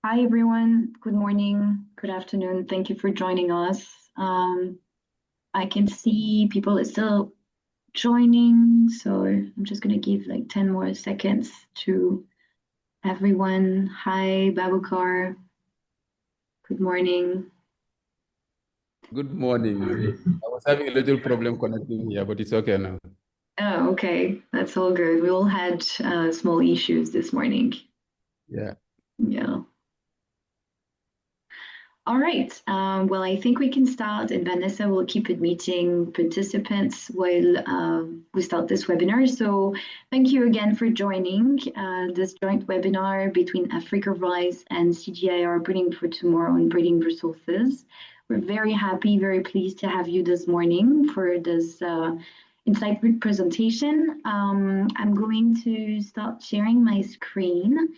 Hi, everyone. Good morning, good afternoon. Thank you for joining us. I can see people are still joining, so I'm just going to give like 10 more seconds to everyone. Hi, Babukar. Good morning. Good morning. I was having a little problem connecting here, but it's okay now. Oh, okay. That's all good. We all had small issues this morning. Yeah. Yeah. All right. Well, I think we can start, and Vanessa will keep admitting participants while we start this webinar. So thank you again for joining this joint webinar between AfricaRice and CGIAR Breeding for Tomorrow on breeding resources. We're very happy, very pleased to have you this morning for this insightful presentation. I'm going to start sharing my screen.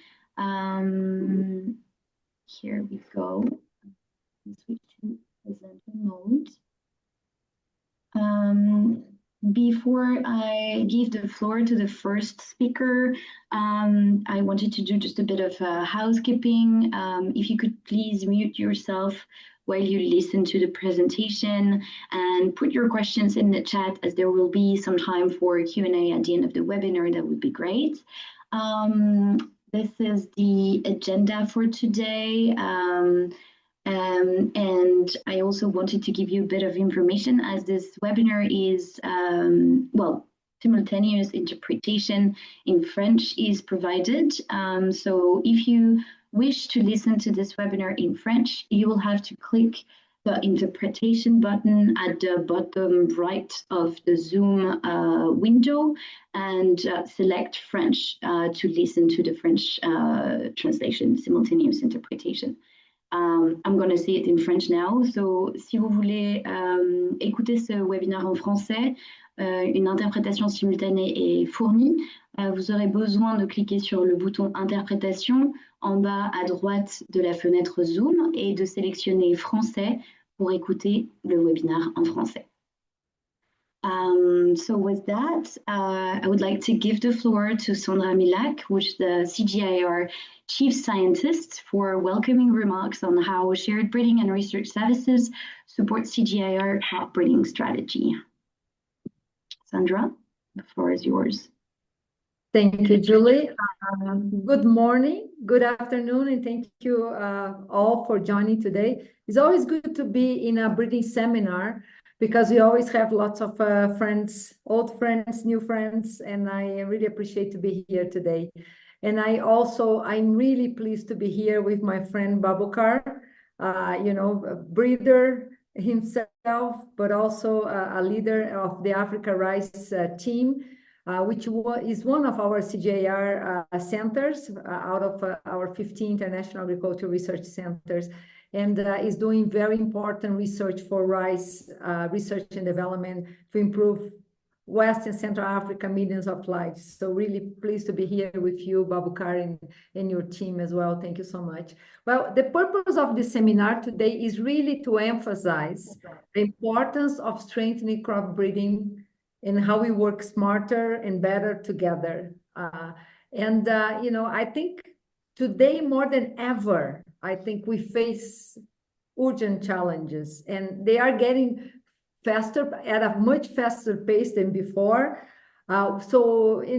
Here we go. Switch to presenter mode. Before I give the floor to the first speaker, I wanted to do just a bit of housekeeping. If you could please mute yourself while you listen to the presentation and put your questions in the chat, as there will be some time for Q&A at the end of the webinar. That would be great. This is the agenda for today. And I also wanted to give you a bit of information, as this webinar is, simultaneous interpretation in French is provided. So if you wish to listen to this webinar in French, you will have to click the interpretation button at the bottom right of the Zoom window and select French to listen to the French translation, simultaneous interpretation. I'm going to say it in French now. So, si vous voulez écouter ce webinaire en français, une interprétation simultanée est fournie. Vous aurez besoin de cliquer sur le bouton interprétation en bas à droite de la fenêtre Zoom et de sélectionner français pour écouter le webinaire en français. So with that, I would like to give the floor to Sandra Milac, who is the CGIAR Chief Scientist, for welcoming remarks on how shared breeding and research services support CGIAR crop breeding strategy. Sandra, the floor is yours. Thank you, Julie. Good morning, good afternoon, and thank you all for joining today. It's always good to be in a breeding seminar, because we always have lots of friends, old friends, new friends, and I really appreciate to be here today. And I'm really pleased to be here with my friend Babukar, a breeder himself, but also a leader of the AfricaRice team, which is one of our CGIAR centers out of our 15 international agricultural research centers, and is doing very important research for rice research and development to improve West and Central Africa millions of lives. So really pleased to be here with you, Babukar, and your team as well. Thank you so much. Well, the purpose of this seminar today is really to emphasize the importance of strengthening crop breeding and how we work smarter and better together. I think today more than ever, I think we face urgent challenges, and they are getting faster at a much faster pace than before. And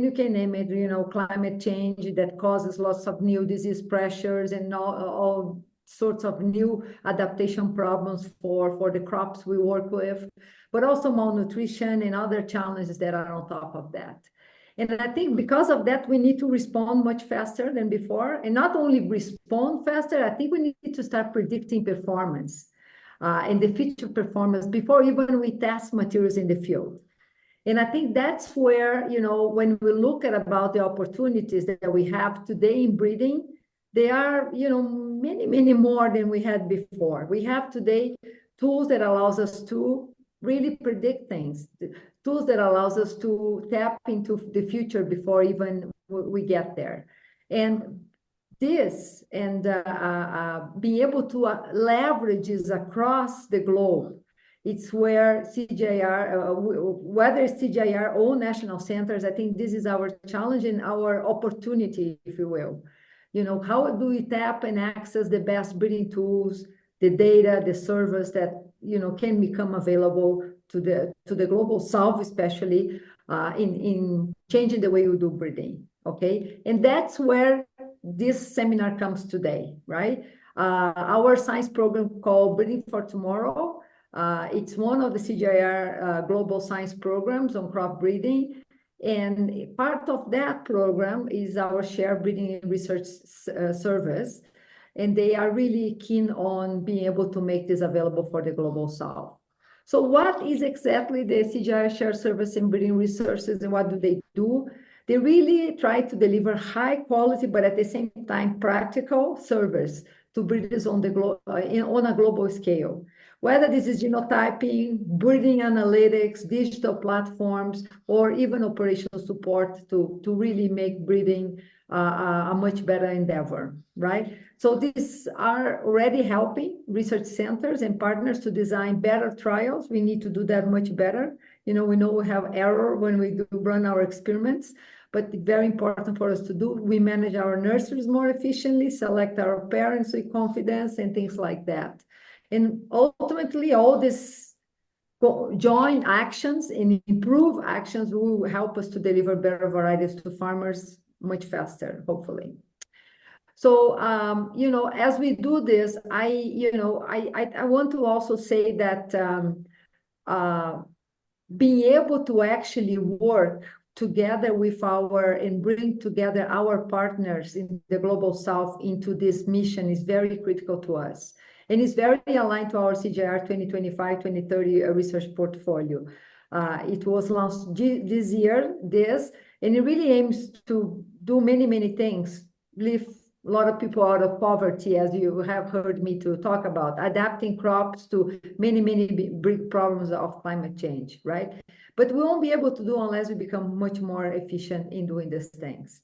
you can name it, climate change that causes lots of new disease pressures and all sorts of new adaptation problems for the crops we work with, but also malnutrition and other challenges that are on top of that. And I think because of that, we need to respond much faster than before. And not only respond faster, I think we need to start predicting performance and the future performance before even we test materials in the field. And I think that's where, when we look at about the opportunities that we have today in breeding, they are, many, many more than we had before. We have today tools that allows us to really predict things, tools that allows us to tap into the future before even we get there. And this and being able to leverage is across the globe. It's where CGIAR, whether it's CGIAR or national centers, I think this is our challenge and our opportunity, if you will, how do we tap and access the best breeding tools, the data, the service that, can become available to the global south, especially in changing the way we do breeding, okay? And that's where this seminar comes today, right? Our science program called Breeding for Tomorrow, it's one of the CGIAR global science programs on crop breeding. And part of that program is our shared breeding and research service. And they are really keen on being able to make this available for the global south. So what is exactly the CGIAR shared service and breeding resources, and what do they do? They really try to deliver high quality, but at the same time practical service to breeders on a global scale. Whether this is genotyping, breeding analytics, digital platforms, or even operational support to really make breeding a much better endeavor, right? So these are already helping research centers and partners to design better trials. We need to do that much better. We know we have error when we do run our experiments, but very important for us to do. We manage our nurseries more efficiently, select our parents with confidence, and things like that. And ultimately, all these joint actions and improve actions will help us to deliver better varieties to farmers much faster, hopefully. So, as we do this, I want to also say that being able to actually work together with and bring together our partners in the Global South into this mission is very critical to us. And it's very aligned to our CGIAR 2025-2030 research portfolio. It was launched this year, and it really aims to do many, many things, lift a lot of people out of poverty, as you have heard me to talk about, adapting crops to many, many big problems of climate change, right? But we won't be able to do unless we become much more efficient in doing these things.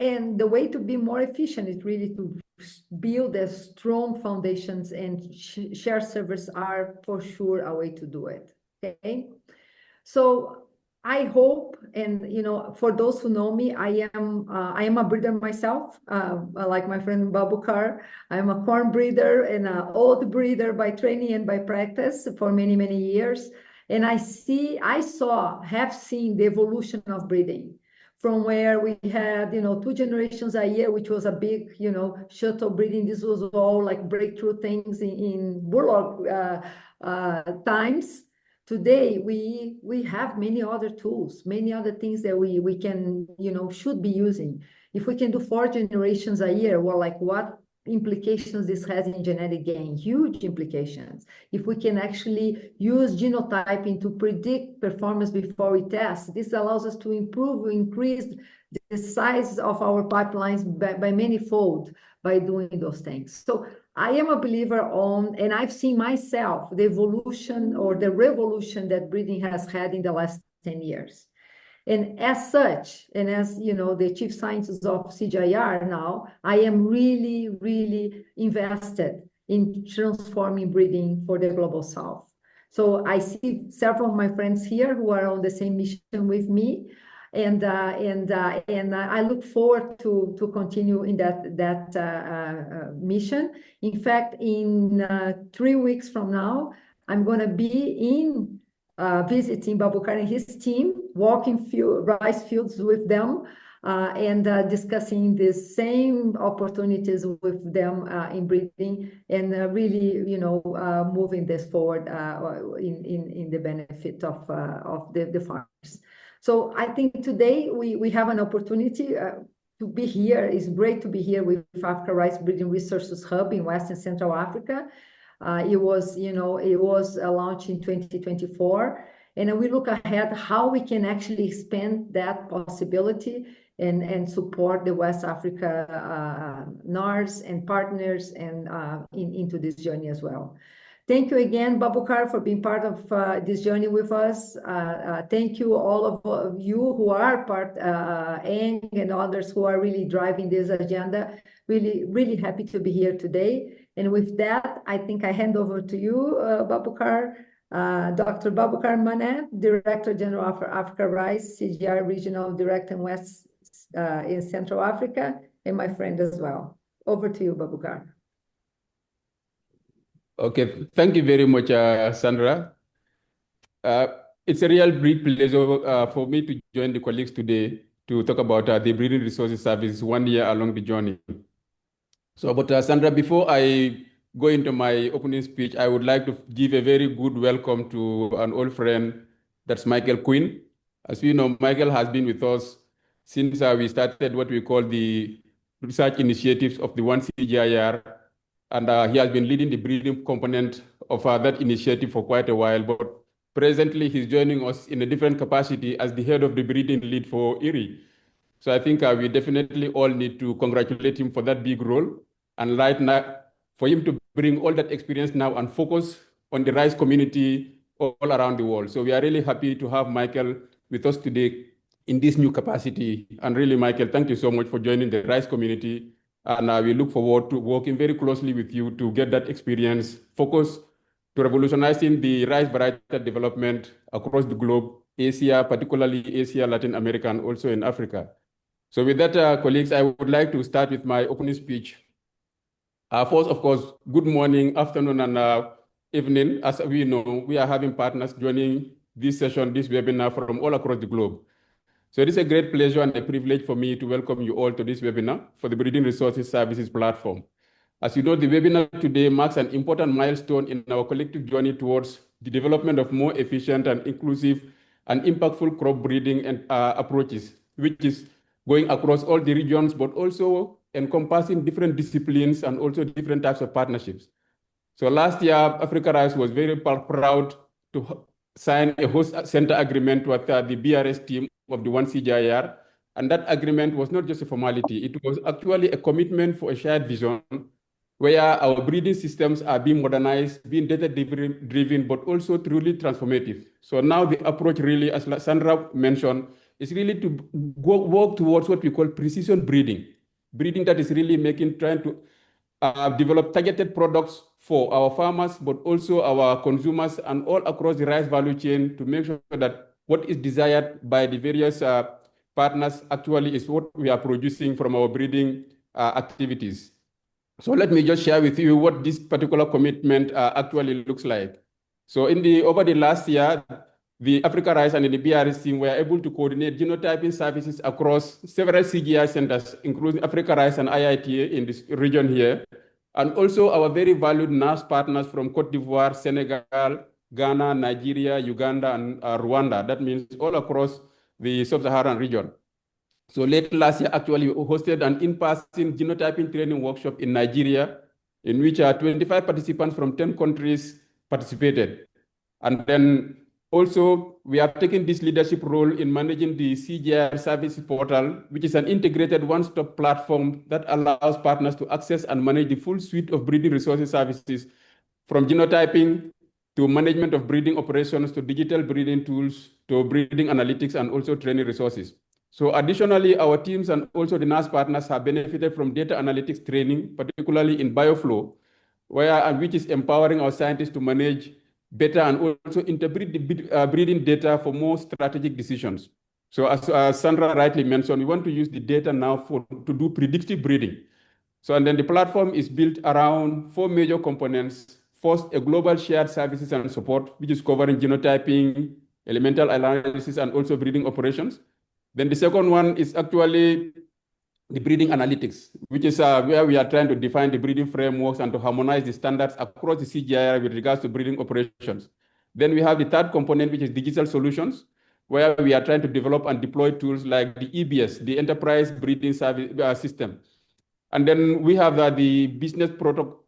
And the way to be more efficient is really to build a strong foundations, and shared service are for sure a way to do it, okay? So I hope, and for those who know me, I am a breeder myself, like my friend Babukar. I am a corn breeder and an old breeder by training and by practice for many, many years. And have seen the evolution of breeding from where we had, 2 generations a year, which was a big, shuttle breeding. This was all like breakthrough things in bullock times. Today, we have many other tools, many other things that we can, should be using. If we can do 4 generations a year, well, like what implications this has in genetic gain? Huge implications. If we can actually use genotyping to predict performance before we test, this allows us to increase the size of our pipelines by many-fold by doing those things. So I am a believer and I've seen myself the evolution or the revolution that breeding has had in the last 10 years. And as such, and as the chief scientist of CGIAR now, I am really, really invested in transforming breeding for the Global South. So I see several of my friends here who are on the same mission with me. And I look forward to continue in that mission. In fact, in 3 weeks from now, I'm going to be visiting Babukar and his team, walking rice fields with them, and discussing the same opportunities with them in breeding, and really, moving this forward in the benefit of the farmers. So I think today we have an opportunity to be here. It's great to be here with AfricaRice Breeding Resources Hub in West and Central Africa. It was launched in 2024, and we look ahead how we can actually expand that possibility and support the West Africa NARS and partners and into this journey as well. Thank you again, Babukar, for being part of this journey with us. Thank you, all of you who are part, Eng and others who are really driving this agenda. Really, really happy to be here today. And with that, I think I hand over to you, Babukar, Dr. Babukar Manet, Director General of AfricaRice, CGIAR Regional Director in West in Central Africa, and my friend as well. Over to you, Babukar. Okay, thank you very much, Sandra. It's a real great pleasure for me to join the colleagues today to talk about the Breeding Resources Service 1 year along the journey. So, but Sandra, before I go into my opening speech, I would like to give a very good welcome to an old friend, that's Michael Quinn. As we know, Michael has been with us since we started what we call the research initiatives of the one CGIAR, and he has been leading the breeding component of that initiative for quite a while, but presently he's joining us in a different capacity as the head of the breeding lead for IRI. So I think we definitely all need to congratulate him for that big role, and right now, for him to bring all that experience now and focus on the rice community all around the world. So we are really happy to have Michael with us today in this new capacity. And really, Michael, thank you so much for joining the rice community. And we look forward to working very closely with you to get that experience, focus to revolutionizing the rice varietal development across the globe, Asia, particularly Asia, Latin America, and also in Africa. So with that, colleagues, I would like to start with my opening speech. First, of course, good morning, afternoon, and evening. As we know, we are having partners joining this session, this webinar from all across the globe. So it is a great pleasure and a privilege for me to welcome you all to this webinar for the Breeding Resources Services platform. As you know, the webinar today marks an important milestone in our collective journey towards the development of more efficient and inclusive and impactful crop breeding and approaches, which is going across all the regions, but also encompassing different disciplines and also different types of partnerships. So last year, AfricaRice was very proud to sign a host center agreement with the BRS team of the one CGIAR. And that agreement was not just a formality, it was actually a commitment for a shared vision where our breeding systems are being modernized, being data-driven, but also truly transformative. So now the approach really, as Sandra mentioned, is really to work towards what we call precision breeding. Breeding that is really trying to develop targeted products for our farmers, but also our consumers and all across the rice value chain to make sure that what is desired by the various partners actually is what we are producing from our breeding activities. So let me just share with you what this particular commitment actually looks like. So over the last year, the AfricaRice and the BRS team were able to coordinate genotyping services across several CGI centers, including AfricaRice and IITA in this region here, and also our very valued NAS partners from Cote d'Ivoire, Senegal, Ghana, Nigeria, Uganda, and Rwanda. That means all across the sub-Saharan region. So late last year, actually, we hosted an in-person genotyping training workshop in Nigeria, in which 25 participants from 10 countries participated. And then also, we are taking this leadership role in managing the CGIAR service portal, which is an integrated one-stop platform that allows partners to access and manage the full suite of breeding resources services, from genotyping to management of breeding operations to digital breeding tools to breeding analytics and also training resources. So additionally, our teams and also the NAS partners have benefited from data analytics training, particularly in bioflow, which is empowering our scientists to manage better and also interpret the breeding data for more strategic decisions. So as Sandra rightly mentioned, we want to use the data now to do predictive breeding. So and then the platform is built around 4 major components. First, a global shared services and support, which is covering genotyping, elemental analysis, and also breeding operations. Then the second one is actually the breeding analytics, which is where we are trying to define the breeding frameworks and to harmonize the standards across the CGIAR with regards to breeding operations. Then we have the third component, which is digital solutions, where we are trying to develop and deploy tools like the EBS, the Enterprise Breeding Service System. And then we have the business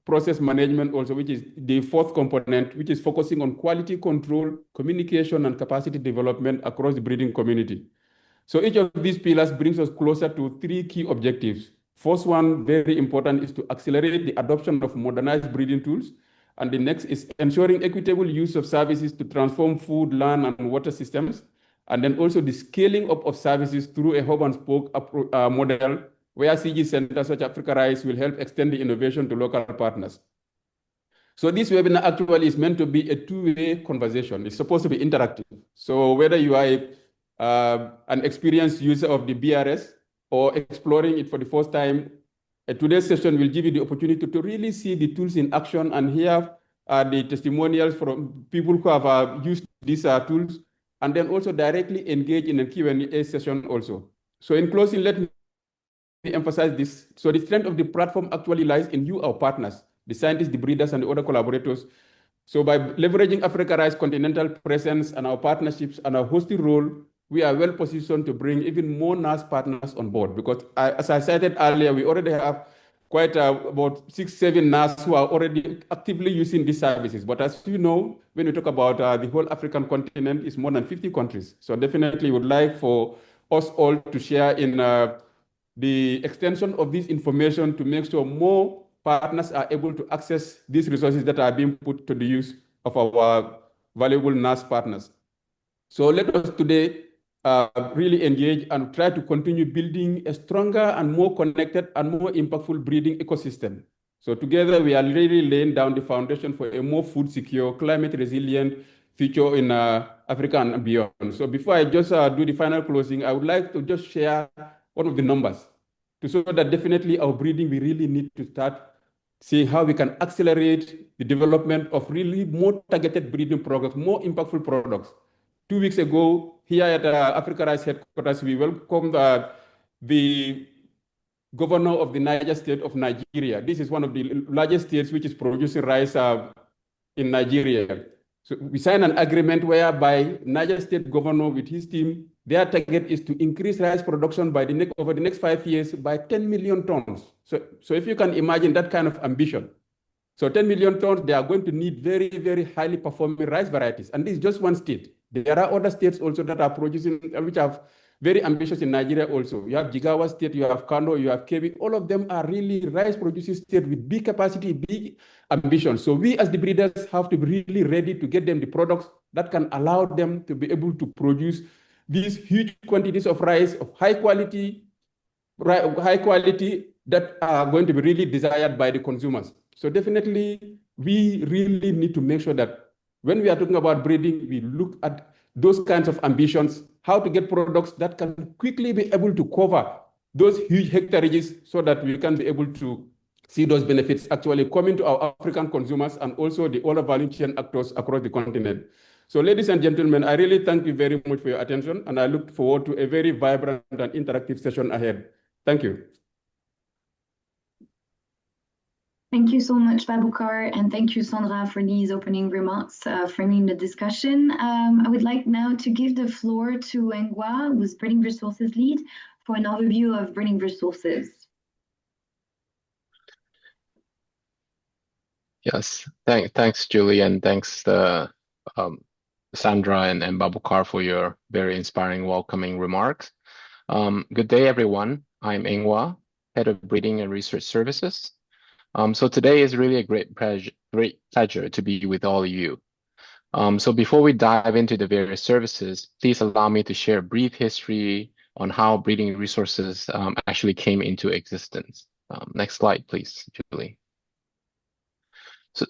process management also, which is the fourth component, which is focusing on quality control, communication, and capacity development across the breeding community. So each of these pillars brings us closer to 3 key objectives. First one, very important, is to accelerate the adoption of modernized breeding tools. And the next is ensuring equitable use of services to transform food, land, and water systems. And then also the scaling up of services through a hub and spoke model where CG centers such as AfricaRice will help extend the innovation to local partners. So this webinar actually is meant to be a two-way conversation. It's supposed to be interactive. So whether you are an experienced user of the BRS, or exploring it for the first time, today's session will give you the opportunity to really see the tools in action and hear the testimonials from people who have used these tools, and then also directly engage in a Q&A session also. So in closing, let me emphasize this. So the strength of the platform actually lies in you, our partners, the scientists, the breeders, and the other collaborators. So by leveraging AfricaRice continental presence and our partnerships and our hosting role, we are well positioned to bring even more NAS partners on board, because as I cited earlier, we already have quite about 6-7 NAS who are already actively using these services. But as you know, when we talk about the whole African continent, it's more than 50 countries. So definitely would like for us all to share in the extension of this information to make sure more partners are able to access these resources that are being put to the use of our valuable NAS partners. So let us today really engage and try to continue building a stronger and more connected and more impactful breeding ecosystem. So together we are really laying down the foundation for a more food secure, climate resilient future in Africa and beyond. So before I just do the final closing, I would like to just share one of the numbers to show that definitely our breeding, we really need to start seeing how we can accelerate the development of really more targeted breeding products, more impactful products. 2 weeks ago, here at AfricaRice headquarters, we welcomed the governor of the Niger state of Nigeria. This is one of the largest states which is producing rice in Nigeria. So we signed an agreement whereby Niger state governor with his team, their target is to increase rice production by over the next 5 years by 10 million tons. So if you can imagine that kind of ambition. So 10 million tons, they are going to need very, very highly performing rice varieties. And this is just one state. There are other states also that are producing, which are very ambitious in Nigeria also. You have Jigawa State, you have Kano, you have Kebbi. All of them are really rice producing states with big capacity, big ambition. So we as the breeders have to be really ready to get them the products that can allow them to be able to produce these huge quantities of rice of high quality that are going to be really desired by the consumers. So definitely, we really need to make sure that when we are talking about breeding, we look at those kinds of ambitions, how to get products that can quickly be able to cover those huge hectareages so that we can be able to see those benefits actually coming to our African consumers and also the other value chain actors across the continent. So ladies and gentlemen, I really thank you very much for your attention, and I look forward to a very vibrant and interactive session ahead. Thank you. Thank you so much, Babukar, and thank you, Sandra, for these opening remarks, framing the discussion. I would like now to give the floor to Engwa, who's Breeding Resources Lead, for an overview of breeding resources. Yes, thanks, Julie, and thanks Sandra and Babukar for your very inspiring, welcoming remarks. Good day, everyone. I'm Engwa, Head of Breeding and Research Services. So today is really a great pleasure to be with all of you. So before we dive into the various services, please allow me to share a brief history on how breeding resources actually came into existence. Next slide, please, Julie.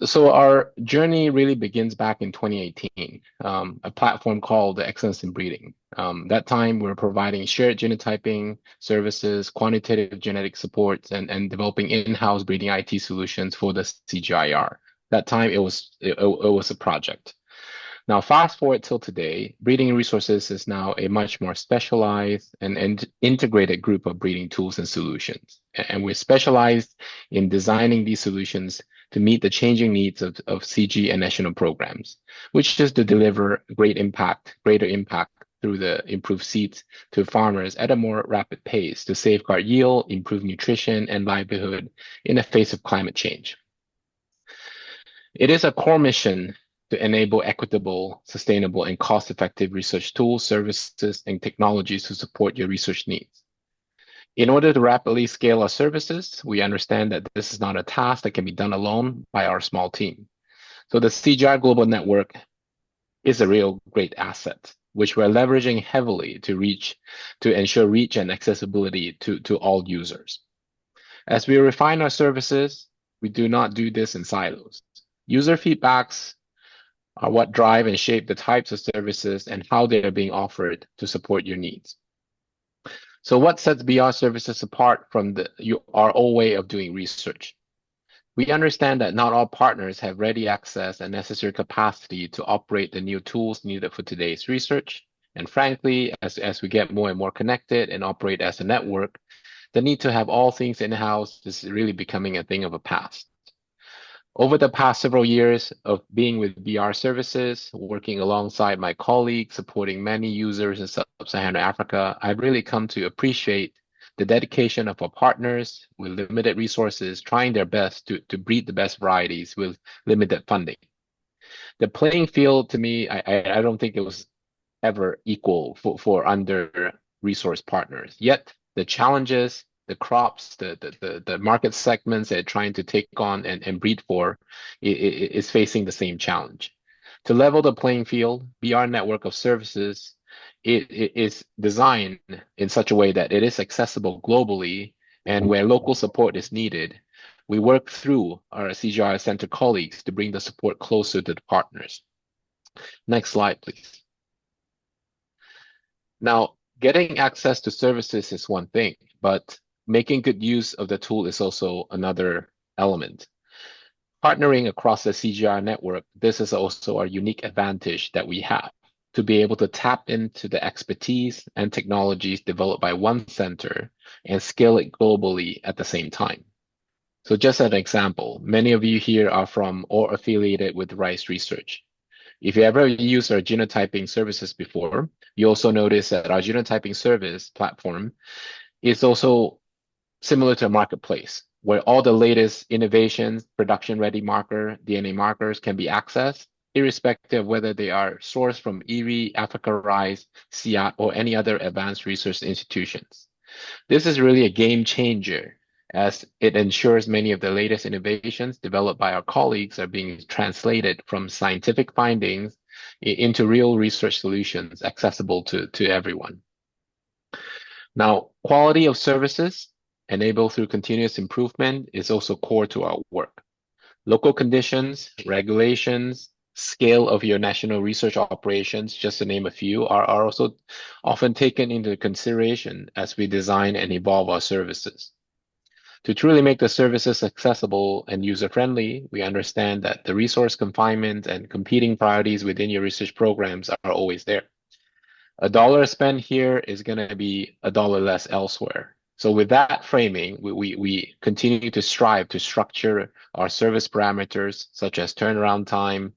So our journey really begins back in 2018, a platform called Excellence in Breeding. That time, we were providing shared genotyping services, quantitative genetic support, and developing in-house breeding IT solutions for the CGIAR. That time, it was a project. Now, fast forward till today, breeding resources is now a much more specialized and integrated group of breeding tools and solutions. And we're specialized in designing these solutions to meet the changing needs of CG and national programs, which is to deliver greater impact through the improved seeds to farmers at a more rapid pace to safeguard yield, improve nutrition and livelihood in the face of climate change. It is a core mission to enable equitable, sustainable, and cost-effective research tools, services, and technologies to support your research needs. In order to rapidly scale our services, we understand that this is not a task that can be done alone by our small team. So the CGIAR Global Network is a real great asset, which we're leveraging heavily to ensure reach and accessibility to all users. As we refine our services, we do not do this in silos. User feedbacks are what drive and shape the types of services and how they are being offered to support your needs. So what sets BR services apart from our old way of doing research? We understand that not all partners have ready access and necessary capacity to operate the new tools needed for today's research. And frankly, as we get more and more connected and operate as a network, the need to have all things in-house is really becoming a thing of the past. Over the past several years of being with BR Services, working alongside my colleagues, supporting many users in sub-Saharan Africa, I've really come to appreciate the dedication of our partners with limited resources, trying their best to breed the best varieties with limited funding. The playing field, to me, I don't think it was ever equal for under-resourced partners. Yet the challenges, the crops, the market segments they're trying to take on and breed for is facing the same challenge. To level the playing field, BR network of services it is designed in such a way that it is accessible globally, and where local support is needed, we work through our CGIAR Center colleagues to bring the support closer to the partners. Next slide, please. Now, getting access to services is one thing, but making good use of the tool is also another element. Partnering across the CGIAR network, this is also a unique advantage that we have to be able to tap into the expertise and technologies developed by one center and scale it globally at the same time. So just as an example, many of you here are from or affiliated with Rice Research. If you ever used our genotyping services before, you also notice that our genotyping service platform is also similar to a marketplace where all the latest innovations, production-ready marker, DNA markers can be accessed, irrespective of whether they are sourced from IRI, AfricaRice, CGIAR, or any other advanced research institutions. This is really a game changer, as it ensures many of the latest innovations developed by our colleagues are being translated from scientific findings into real research solutions accessible to everyone. Now, quality of services enabled through continuous improvement is also core to our work. Local conditions, regulations, scale of your national research operations, just to name a few, are also often taken into consideration as we design and evolve our services. To truly make the services accessible and user-friendly, we understand that the resource confinement and competing priorities within your research programs are always there. $1 spent here is going to be $1 less elsewhere. So with that framing, we continue to strive to structure our service parameters, such as turnaround time,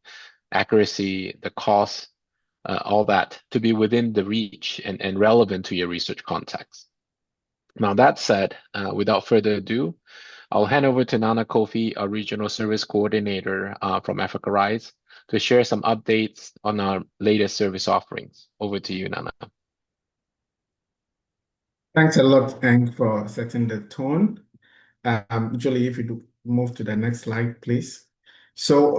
accuracy, the cost, all that, to be within the reach and relevant to your research context. Now, that said, without further ado, I'll hand over to Nana Kofi, our Regional Service Coordinator from AfricaRice, to share some updates on our latest service offerings. Over to you, Nana. Thanks a lot, Eng, for setting the tone. Julie, if you do move to the next slide, please. So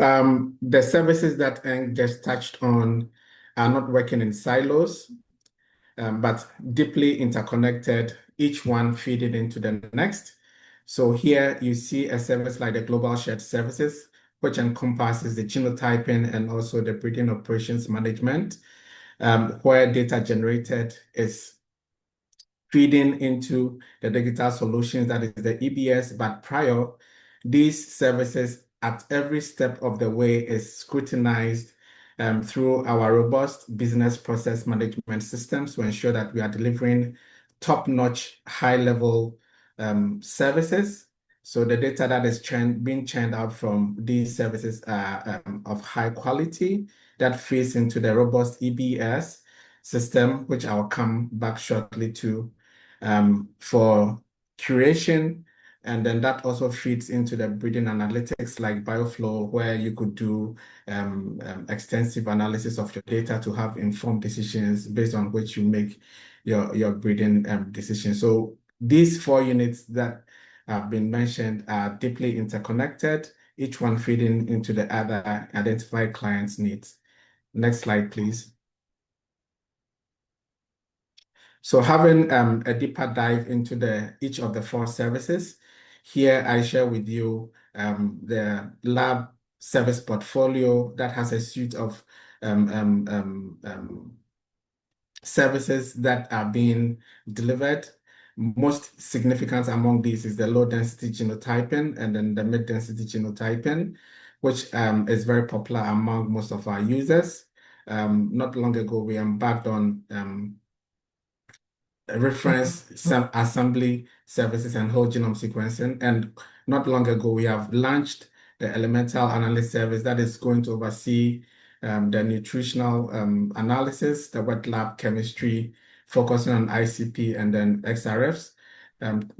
the services that Eng just touched on are not working in silos, but deeply interconnected, each one feeding into the next. So here you see a service like the Global Shared Services, which encompasses the genotyping and also the breeding operations management, where data generated is feeding into the digital solutions, that is the EBS, but prior, these services at every step of the way is scrutinized through our robust business process management systems to ensure that we are delivering top-notch, high-level services. So the data that is being churned out from these services are of high quality that feeds into the robust EBS system, which I'll come back shortly to, for curation. And then that also feeds into the breeding analytics like BioFlow, where you could do extensive analysis of your data to have informed decisions based on which you make your breeding decisions. So these 4 units that have been mentioned are deeply interconnected, each one feeding into the other, identify clients' needs. Next slide, please. So having a deeper dive into each of the 4 services, here I share with you the lab service portfolio that has a suite of services that are being delivered. Most significant among these is the low density genotyping and then the mid density genotyping, which is very popular among most of our users. Not long ago, we embarked on reference some assembly services and whole genome sequencing. And not long ago, we have launched the elemental analysis service that is going to oversee the nutritional analysis, the wet lab chemistry, focusing on ICP and then XRFs,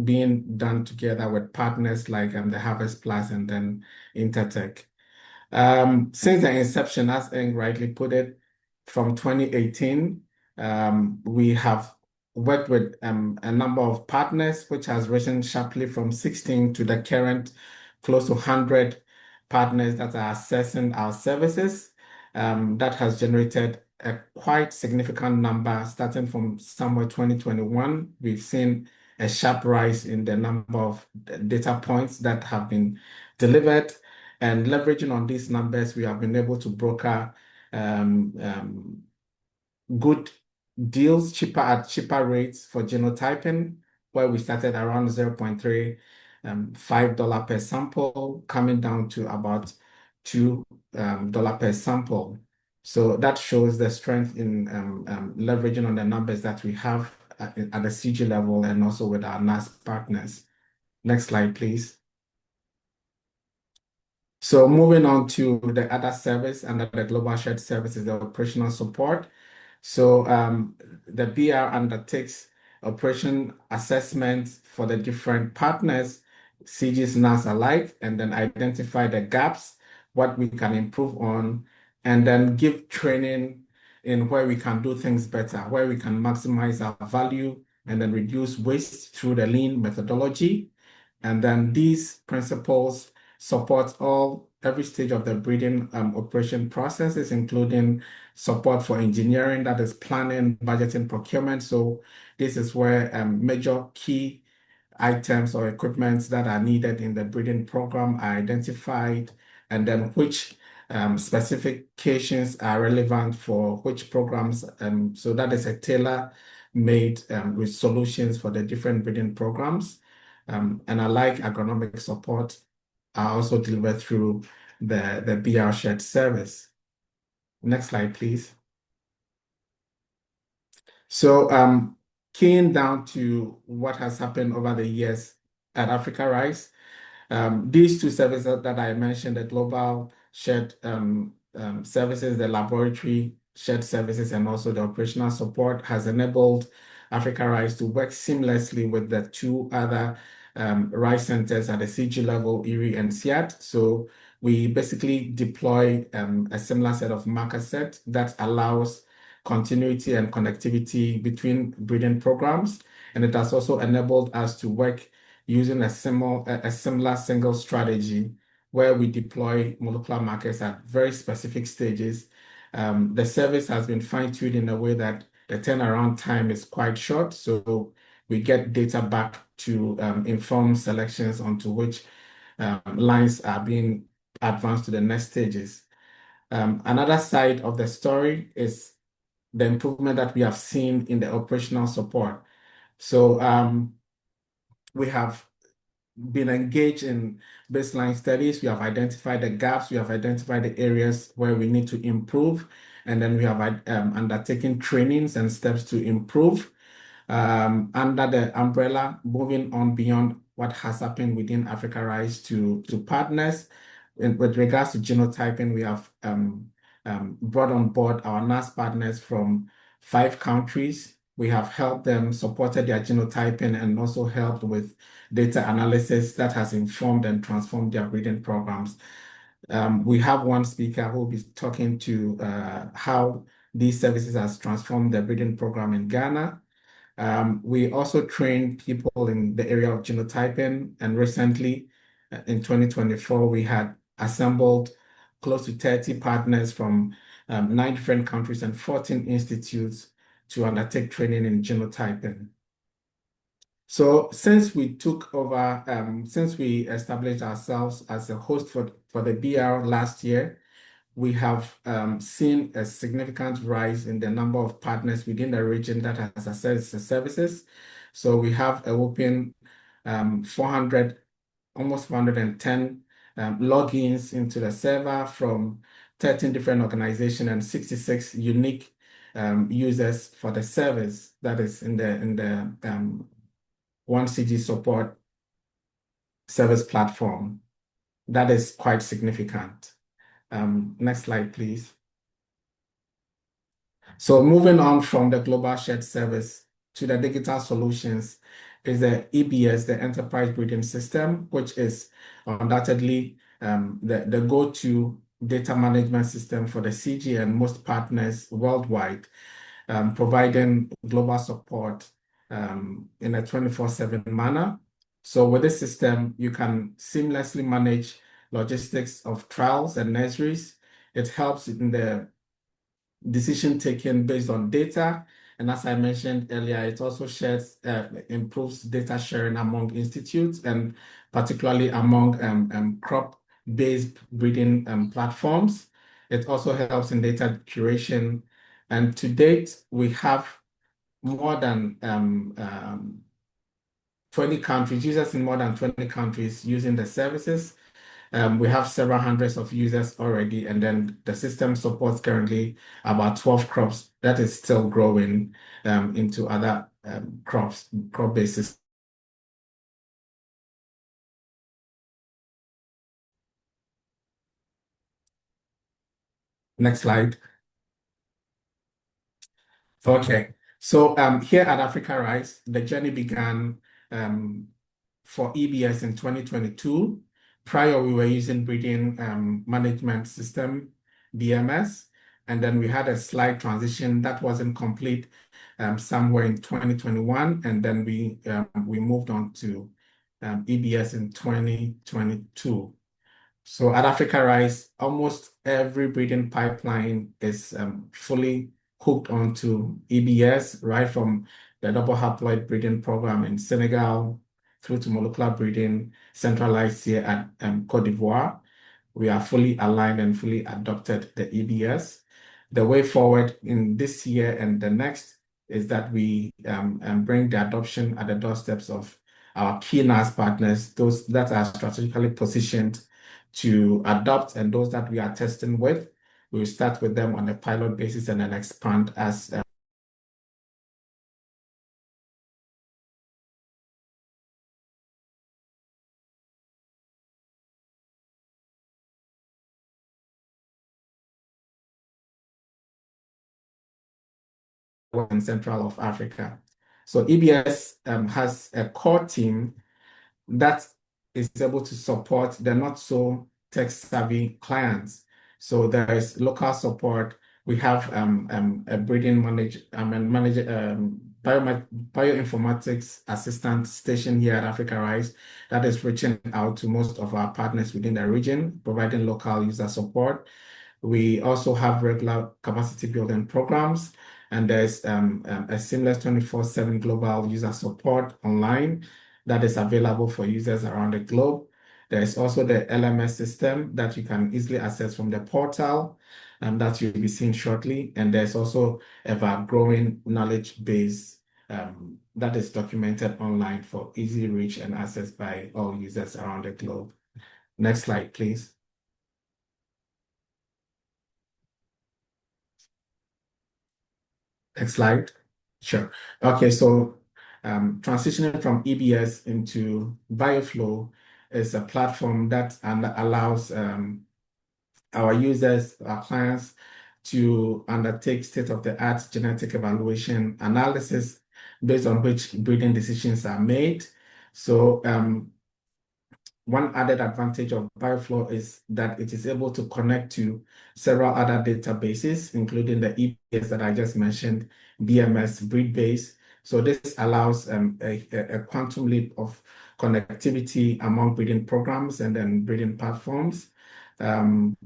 being done together with partners like the Harvest Plus and then Intertech. Since the inception, as Eng rightly put it, from 2018, we have worked with a number of partners, which has risen sharply from 16 to the current close to 100 partners that are accessing our services. That has generated a quite significant number starting from somewhere 2021. We've seen a sharp rise in the number of data points that have been delivered. And leveraging on these numbers, we have been able to broker good deals, at cheaper rates for genotyping, where we started around $0.35 per sample, coming down to about $2 per sample. So that shows the strength in leveraging on the numbers that we have at the CG level and also with our NAS partners. Next slide, please. So moving on to the other service under the global shared service is the operational support. So the BR undertakes operation assessments for the different partners, CGs, NAS alike, and then identify the gaps, what we can improve on, and then give training in where we can do things better, where we can maximize our value and then reduce waste through the lean methodology. And then these principles support every stage of the breeding operation processes, including support for engineering, that is planning, budgeting, procurement. So this is where major key items or equipments that are needed in the breeding program are identified, and then which specifications are relevant for which programs. So that is a tailor-made with solutions for the different breeding programs. And unlike agronomic support, are also delivered through the BR shared service. Next slide, please. So keying down to what has happened over the years at AfricaRice, these two services that I mentioned, the global shared services, the laboratory shared services, and also the operational support, has enabled AfricaRice to work seamlessly with the two other rice centers at the CG level, Erie and SIAT. So we basically deploy a similar set of marker set that allows continuity and connectivity between breeding programs. And it has also enabled us to work using a similar single strategy where we deploy molecular markers at very specific stages. The service has been fine-tuned in a way that the turnaround time is quite short. So we get data back to inform selections onto which lines are being advanced to the next stages. Another side of the story is the improvement that we have seen in the operational support. So we have been engaged in baseline studies. We have identified the gaps. We have identified the areas where we need to improve. And then we have undertaken trainings and steps to improve under the umbrella, moving on beyond what has happened within AfricaRice to partners. And with regards to genotyping, we have brought on board our NAS partners from 5 countries. We have helped them, supported their genotyping, and also helped with data analysis that has informed and transformed their breeding programs. We have one speaker who will be talking to how these services has transformed the breeding program in Ghana. We also train people in the area of genotyping, and recently, in 2024, we had assembled close to 30 partners from 9 different countries and 14 institutes to undertake training in genotyping. So since we took over, since we established ourselves as a host for the BR last year, we have seen a significant rise in the number of partners within the region that has accessed the services. So we have a whopping 400, almost 410 logins into the server from 13 different organizations and 66 unique users for the service that is in the 1CG support service platform. That is quite significant. Next slide, please. So moving on from the global shared service to the digital solutions is the EBS, the Enterprise Breeding System, which is undoubtedly the go-to data management system for the CG and most partners worldwide, providing global support in a 24/7 manner. So with this system, you can seamlessly manage logistics of trials and nurseries. It helps in the decision taken based on data. And as I mentioned earlier, it also improves data sharing among institutes and particularly among crop-based breeding platforms. It also helps in data curation. And to date, we have more than 20 countries, users in more than 20 countries using the services. We have several hundreds of users already, and then the system supports currently about 12 crops. That is still growing into other crop bases. Next slide. Okay, so here at AfricaRice, the journey began for EBS in 2022. Prior, we were using breeding management system, BMS, and then we had a slight transition that wasn't complete somewhere in 2021, and then we moved on to EBS in 2022. So at AfricaRice, almost every breeding pipeline is fully hooked onto EBS, right from the double haploid breeding program in Senegal through to molecular breeding centralized here at Côte d'Ivoire. We are fully aligned and fully adopted the EBS. The way forward in this year and the next is that we bring the adoption at the doorsteps of our key NAS partners, those that are strategically positioned to adopt, and those that we are testing with. We'll start with them on a pilot basis and then expand as in Central of Africa. So EBS has a core team that is able to support the not so tech savvy clients. So there is local support. We have a breeding bioinformatics assistant station here at AfricaRice that is reaching out to most of our partners within the region, providing local user support. We also have regular capacity building programs, and there's a seamless 24/7 global user support online that is available for users around the globe. There's also the LMS system that you can easily access from the portal that you'll be seeing shortly. And there's also a growing knowledge base that is documented online for easy reach and access by all users around the globe. Next slide, please. Next slide. Sure. Okay, so transitioning from EBS into BioFlow is a platform that allows our users, our clients, to undertake state-of-the-art genetic evaluation analysis based on which breeding decisions are made. So one added advantage of BioFlow is that it is able to connect to several other databases, including the EBS that I just mentioned, BMS, BreedBase. So this allows a quantum leap of connectivity among breeding programs and then breeding platforms that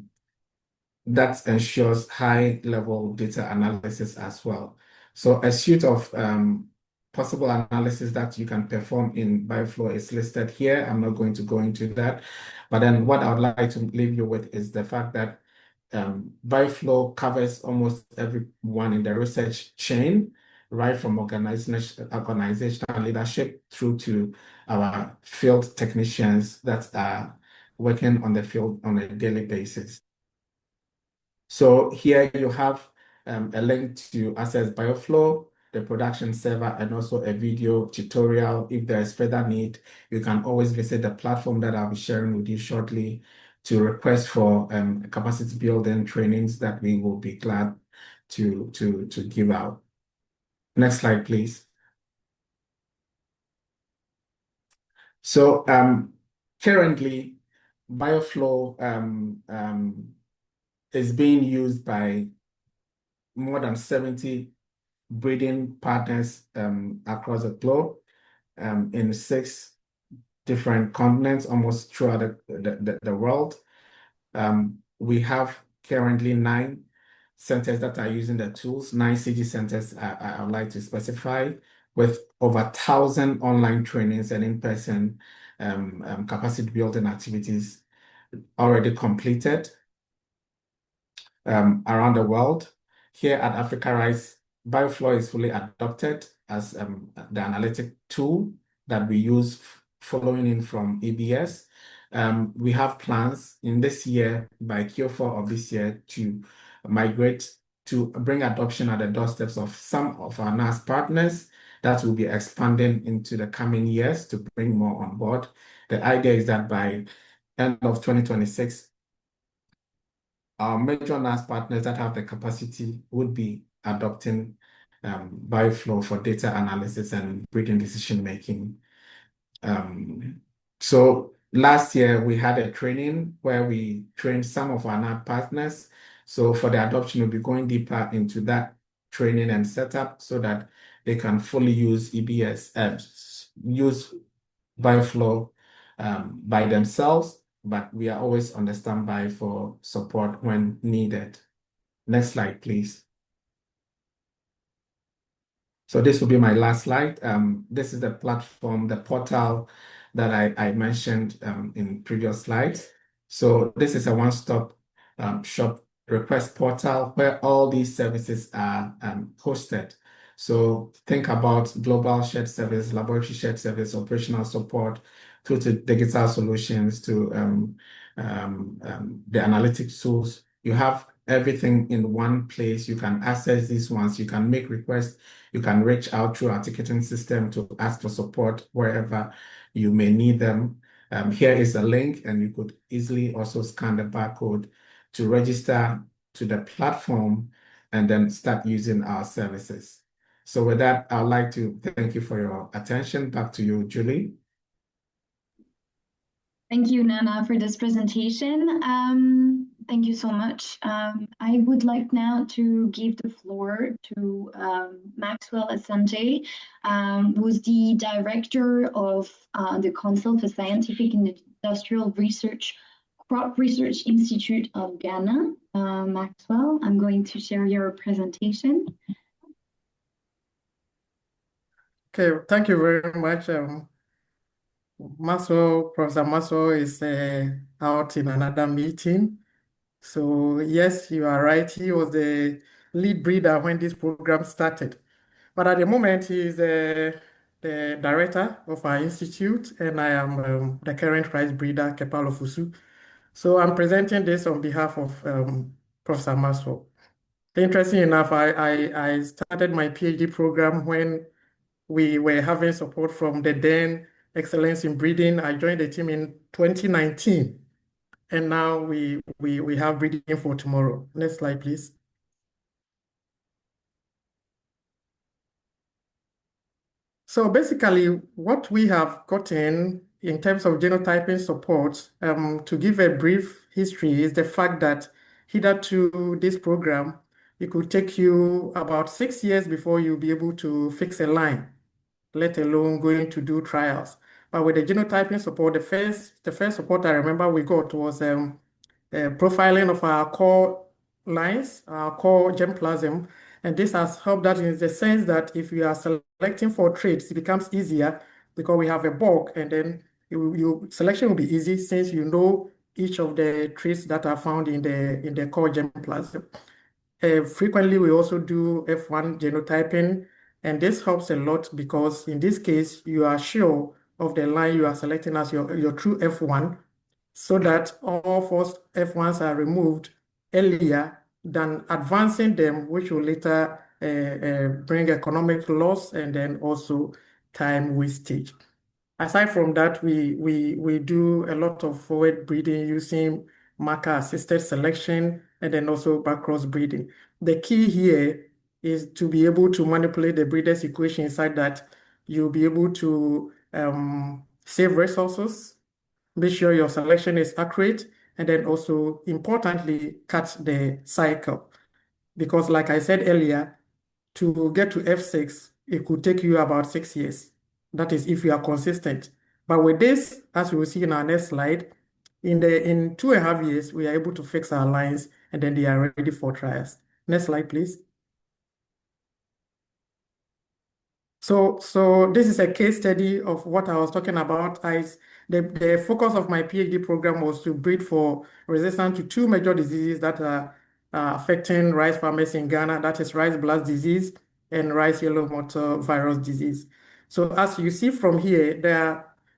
ensures high-level data analysis as well. So a suite of possible analysis that you can perform in BioFlow is listed here. I'm not going to go into that. But then what I would like to leave you with is the fact that BioFlow covers almost everyone in the research chain, right from organizational leadership through to our field technicians that are working on the field on a daily basis. So here you have a link to access BioFlow, the production server, and also a video tutorial. If there is further need, you can always visit the platform that I'll be sharing with you shortly to request for capacity building trainings that we will be glad to give out. Next slide, please. So currently, BioFlow is being used by more than 70 breeding partners across the globe in 6 different continents, almost throughout the world. We have currently 9 centers that are using the tools, 9 CG centers I would like to specify, with over 1,000 online trainings and in-person capacity building activities already completed around the world. Here at AfricaRice, BioFlow is fully adopted as the analytic tool that we use following in from EBS. We have plans in this year, by Q4 of this year, to migrate to bring adoption at the doorsteps of some of our NAS partners that will be expanding into the coming years to bring more on board. The idea is that by end of 2026, our major NAS partners that have the capacity would be adopting BioFlow for data analysis and breeding decision making. So last year we had a training where we trained some of our NAS partners. So for the adoption, we'll be going deeper into that training and setup so that they can fully use EBS, use BioFlow by themselves, but we are always on the standby for support when needed. Next slide, please. So this will be my last slide. This is the platform, the portal that I mentioned in previous slides. So this is a one-stop shop request portal where all these services are hosted. So think about global shared service, laboratory shared service, operational support, through to digital solutions, to the analytics tools. You have everything in one place. You can access these ones. You can make requests. You can reach out through our ticketing system to ask for support wherever you may need them. Here is a link, and you could easily also scan the barcode to register to the platform and then start using our services. So with that, I'd like to thank you for your attention. Back to you, Julie. Thank you, Nana, for this presentation. Thank you so much. I would like now to give the floor to Maxwell Asante, who's the director of the Council for Scientific and Industrial Research, Crop Research Institute of Ghana. Maxwell, I'm going to share your presentation. Okay, thank you very much. Professor Maswell is out in another meeting. So yes, you are right. He was the lead breeder when this program started. But at the moment, he is the director of our institute, and I am the current rice breeder, Kepalo Fusu. So I'm presenting this on behalf of Professor Maswell. Interesting enough, I started my PhD program when we were having support from the then Excellence in Breeding. I joined the team in 2019, and now we have Breeding for Tomorrow. Next slide, please. So basically, what we have gotten in terms of genotyping support, to give a brief history, is the fact that hitherto this program, it could take you about 6 years before you'll be able to fix a line, let alone going to do trials. But with the genotyping support, the first support I remember we got was profiling of our core lines, our core germplasm, and this has helped us in the sense that if you are selecting for traits, it becomes easier because we have a bulk, and then selection will be easy since you know each of the traits that are found in the core germplasm. Frequently, we also do F1 genotyping, and this helps a lot because in this case, you are sure of the line you are selecting as your true F1, so that all false F1s are removed earlier than advancing them, which will later bring economic loss and then also time wastage. Aside from that, we do a lot of forward breeding using marker-assisted selection and then also backcross breeding. The key here is to be able to manipulate the breeder's equation inside that you'll be able to save resources, make sure your selection is accurate, and then also importantly, cut the cycle. Because like I said earlier, to get to F6, it could take you about 6 years. That is if you are consistent. But with this, as we will see in our next slide, in 2.5 years, we are able to fix our lines and then they are ready for trials. Next slide, please. So this is a case study of what I was talking about. The focus of my PhD program was to breed for resistance to two major diseases that are affecting rice farmers in Ghana, that is rice blast disease and rice yellow motor virus disease. So as you see from here,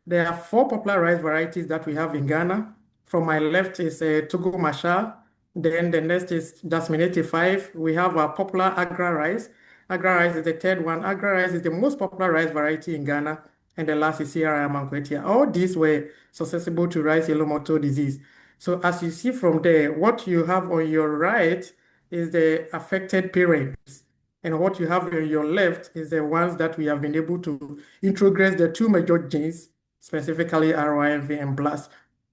there are 4 popular rice varieties that we have in Ghana. From my left is Togo Machar, then the next is Jasmine 85. We have our popular AfricaRice. AfricaRice is the third one. AfricaRice is the most popular rice variety in Ghana. And the last is CGIAR Breeding. All these were susceptible to rice yellow motor disease. So as you see from there, what you have on your right is the affected parents. And what you have on your left is the ones that we have been able to introgress the 2 major genes, specifically RYMV and BLAST.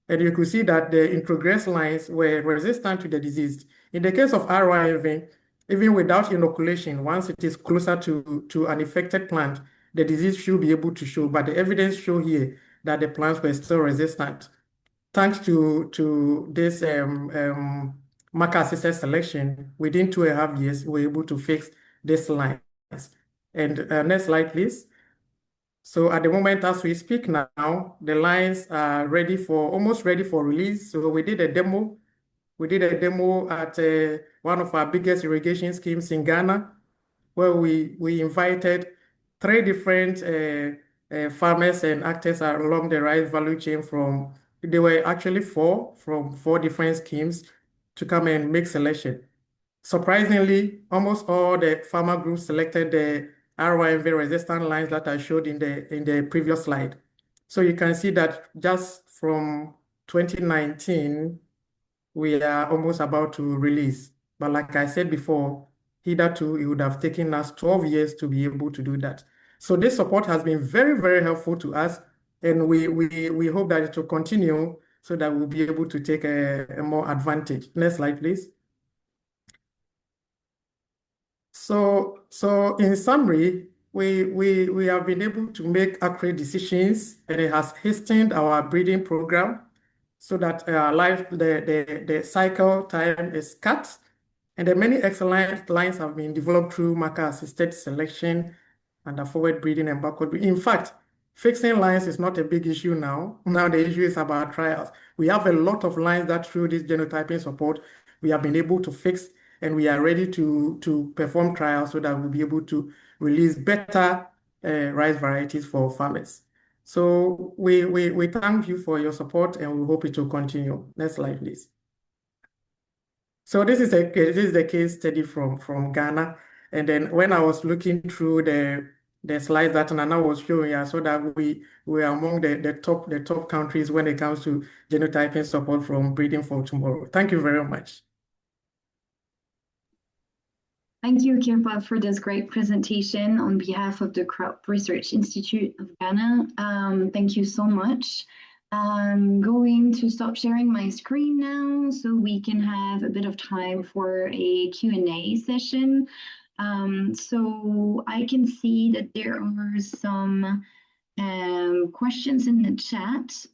And you could see that the introgress lines were resistant to the disease. In the case of RYMV, even without inoculation, once it is closer to an infected plant, the disease should be able to show. But the evidence show here that the plants were still resistant. Thanks to this marker-assisted selection, within 2.5 years, we were able to fix these lines. And next slide, please. So at the moment, as we speak now, the lines are almost ready for release. So we did a demo. We did a demo at one of our biggest irrigation schemes in Ghana, where we invited 3 different farmers and actors along the rice value chain they were actually 4 from 4 different schemes to come and make selection. Surprisingly, almost all the farmer groups selected the RYMV resistant lines that I showed in the previous slide. So you can see that just from 2019, we are almost about to release. But like I said before, hitherto, it would have taken us 12 years to be able to do that. So this support has been very, very helpful to us, and we hope that it will continue so that we'll be able to take a more advantage. Next slide, please. So in summary, we have been able to make accurate decisions, and it has hastened our breeding program so that the cycle time is cut, and the many excellent lines have been developed through marker-assisted selection and forward breeding and backward breeding. In fact, fixing lines is not a big issue now. Now the issue is about trials. We have a lot of lines that through this genotyping support, we have been able to fix, and we are ready to perform trials so that we'll be able to release better rice varieties for farmers. So we thank you for your support, and we hope it will continue. Next slide, please. So this is the case study from Ghana. And then when I was looking through the slides that Nana was showing, I saw that we were among the top countries when it comes to genotyping support from Breeding for Tomorrow. Thank you very much. Thank you, Kirpa, for this great presentation on behalf of the Crop Research Institute of Ghana. Thank you so much. I'm going to stop sharing my screen now so we can have a bit of time for a Q&A session. So I can see that there are some questions in the chat.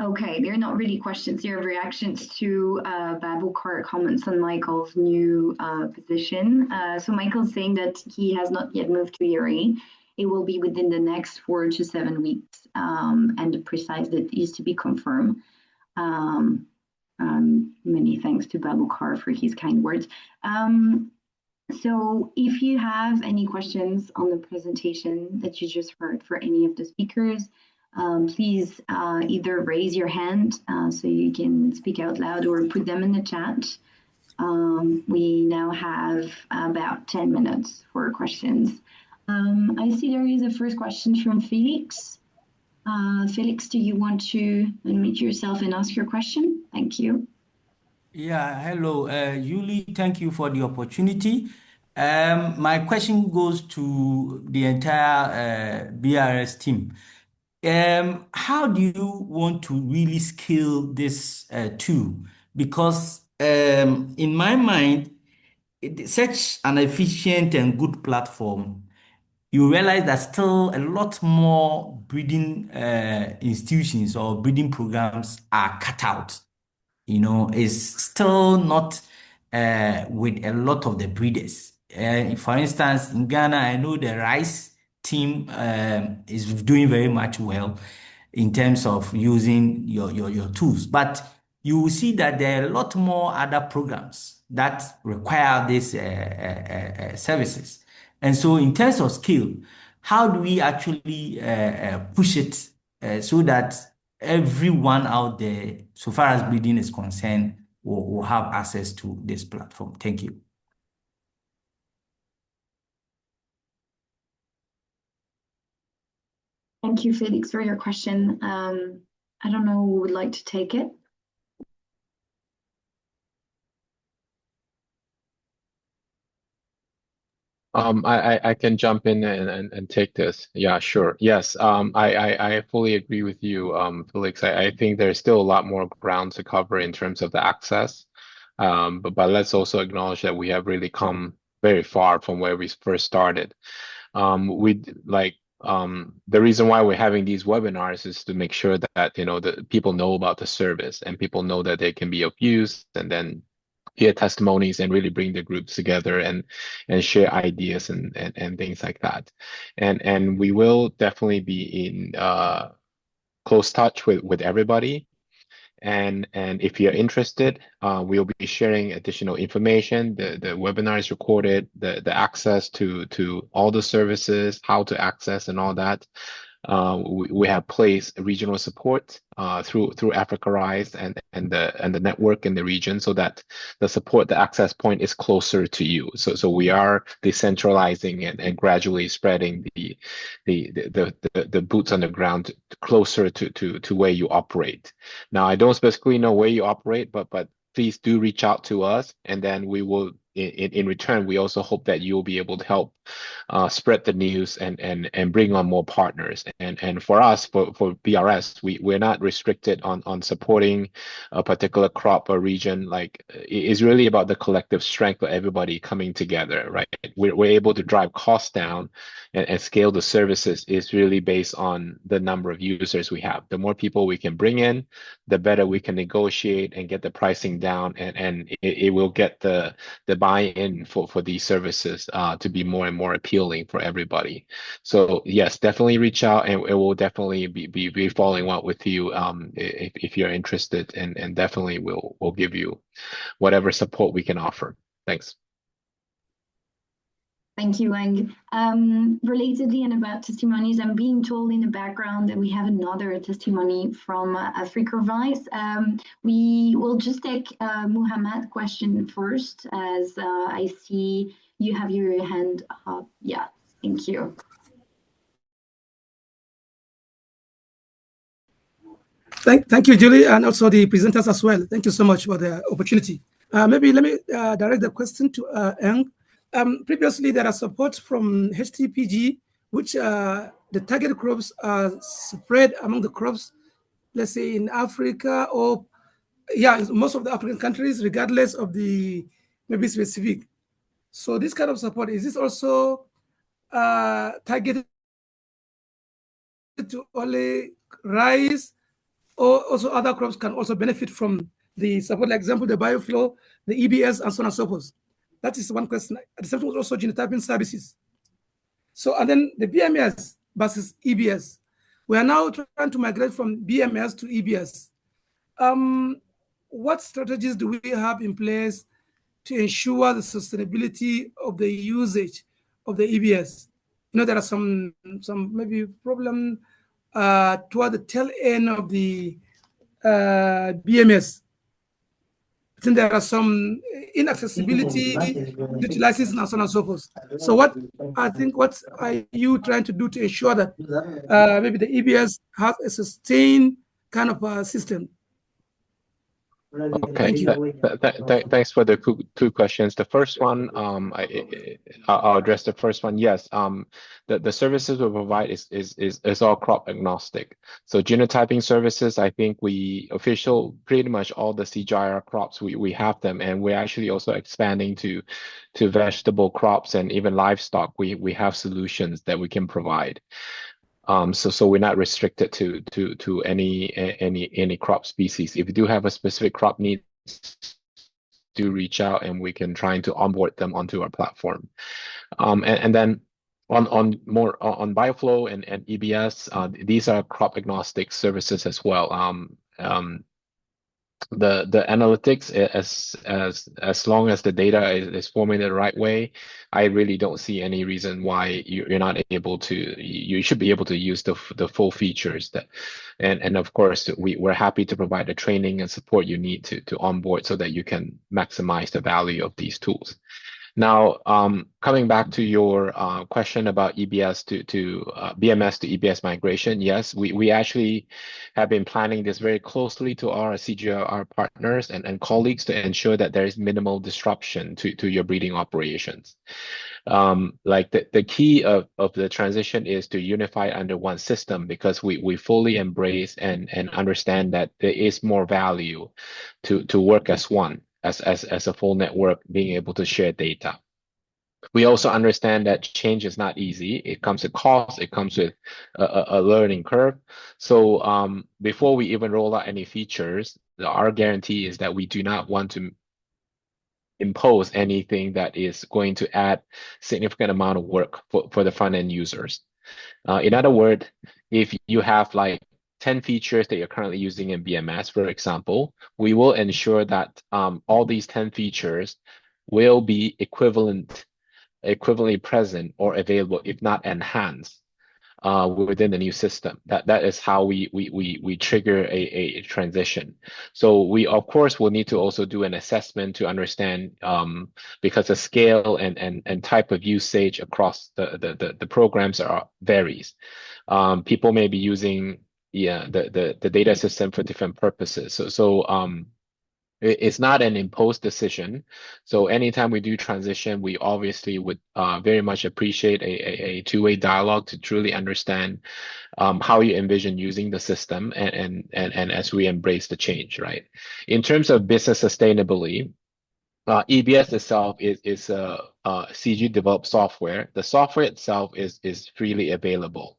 Okay, they're not really questions, they're reactions to Babukar comments on Michael's new position. So Michael's saying that he has not yet moved to ERA, it will be within the next 4 to 7 weeks, and the precise date is to be confirmed. Many thanks to Babukar for his kind words. So if you have any questions on the presentation that you just heard for any of the speakers, please either raise your hand so you can speak out loud or put them in the chat. We now have about 10 minutes for questions. I see there is a first question from Felix. Felix, do you want to unmute yourself and ask your question? Thank you. Yeah, hello, Yuli. Thank you for the opportunity. My question goes to the entire BRS team. How do you want to really scale this tool? Because in my mind, such an efficient and good platform, you realize that still a lot more breeding institutions or breeding programs are cut out. Is still not with a lot of the breeders. For instance, in Ghana, I know the rice team is doing very much well in terms of using your tools. But you will see that there are a lot more other programs that require these services. And so in terms of scale, how do we actually push it so that everyone out there, so far as breeding is concerned, will have access to this platform? Thank you. Thank you, Felix, for your question. I don't know who would like to take it. I can jump in and take this. Yeah, sure. Yes, I fully agree with you, Felix. I think there's still a lot more ground to cover in terms of the access. But let's also acknowledge that we have really come very far from where we first started. The reason why we're having these webinars is to make sure that the people know about the service and people know that they can be of use, and then hear testimonies and really bring the groups together and share ideas and things like that. And we will definitely be in close touch with everybody. And if you're interested, we'll be sharing additional information. The webinar is recorded, the access to all the services, how to access and all that. We have placed regional support through AfricaRice and the network in the region, so that the access point is closer to you. So we are decentralizing and gradually spreading the boots on the ground closer to where you operate. Now, I don't specifically know where you operate, but please do reach out to us, and then we will. In return, we also hope that you'll be able to help spread the news and bring on more partners. And for us, for BRS, we're not restricted on supporting a particular crop or region. Like, it's really about the collective strength of everybody coming together, right? We're able to drive costs down and scale the services is really based on the number of users we have. The more people we can bring in, the better we can negotiate and get the pricing down, and it will get the buy-in for these services to be more and more appealing for everybody. So yes, definitely reach out, and it will definitely be following up with you if you're interested, and definitely we'll give you whatever support we can offer. Thanks. Thank you, Wang. Relatedly and about testimonies, I'm being told in the background that we have another testimony from AfricaRice. We will just take Muhammad's question first, as I see you have your hand up. Yeah, thank you. Thank you, Julie, and also the presenters as well. Thank you so much for the opportunity. Maybe let me direct the question to Eng. Previously, there are supports from HTPG, which the target crops are spread among the crops, let's say in Africa or, yeah, most of the African countries, regardless of the maybe specific. So this kind of support, is this also targeted to only rice, or also other crops can also benefit from the support, like example, the bioflow, the EBS, and so on and so forth? That is one question. At the same time, also genotyping services. So, and then the BMS versus EBS. We are now trying to migrate from BMS to EBS. What strategies do we have in place to ensure the sustainability of the usage of the EBS? You know, there are some maybe problem toward the tail end of the BMS. I think there are some inaccessibility due to licensing and so on and so forth. So what are you trying to do to ensure that maybe the EBS has a sustained kind of system? Okay, Thank you. Thanks for the two questions. The first one, I'll address the first one. Yes, the services we provide is all crop agnostic. So genotyping services, I think pretty much all the CGIAR crops we have them, and we're actually also expanding to vegetable crops and even livestock. We have solutions that we can provide. So we're not restricted to any crop species. If you do have a specific crop need, do reach out and we can try to onboard them onto our platform. And then on BioFlow and EBS, these are crop agnostic services as well. The analytics, as long as the data is formulated the right way, I really don't see any reason why you're not able to. You should be able to use the full features and of course we're happy to provide the training and support you need to onboard so that you can maximize the value of these tools. Now, coming back to your question about EBS to BMS to EBS migration, yes, we actually have been planning this very closely to our CGIAR partners and colleagues to ensure that there is minimal disruption to your breeding operations. Like the key of the transition is to unify under one system because we fully embrace and understand that there is more value to work as one. As a full network, being able to share data. We also understand that change is not easy. It comes with cost. It comes with a learning curve. So before we even roll out any features, our guarantee is that we do not want to impose anything that is going to add significant amount of work for the front end users. In other words, if you have like 10 features that you're currently using in BMS, for example, we will ensure that all these 10 features will be equivalently present or available, if not enhanced, within the new system. That is how we trigger a transition. So we of course will need to also do an assessment to understand because the scale and type of usage across the programs varies. People may be using the data system for different purposes. So it's not an imposed decision. So anytime we do transition, we obviously would very much appreciate a two-way dialogue to truly understand how you envision using the system and as we embrace the change, right? In terms of business sustainability, EBS itself is a CG developed software. The software itself is freely available.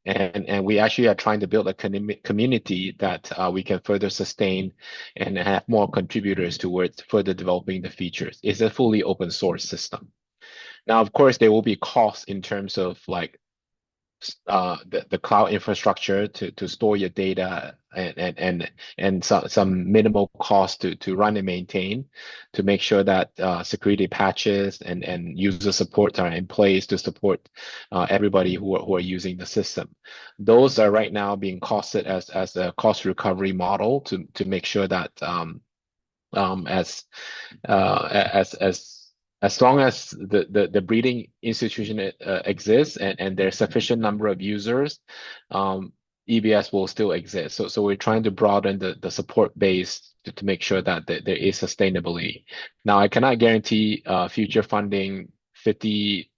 And we actually are trying to build a community that we can further sustain and have more contributors towards further developing the features. It's a fully open source system. Now, of course, there will be costs in terms of like the cloud infrastructure to store your data and some minimal cost to run and maintain to make sure that security patches and user support are in place to support everybody who are using the system. Those are right now being costed as a cost recovery model to make sure that as long as the breeding institution exists and there's sufficient number of users, EBS will still exist. So we're trying to broaden the support base to make sure that there is sustainability. Now, I cannot guarantee future funding 50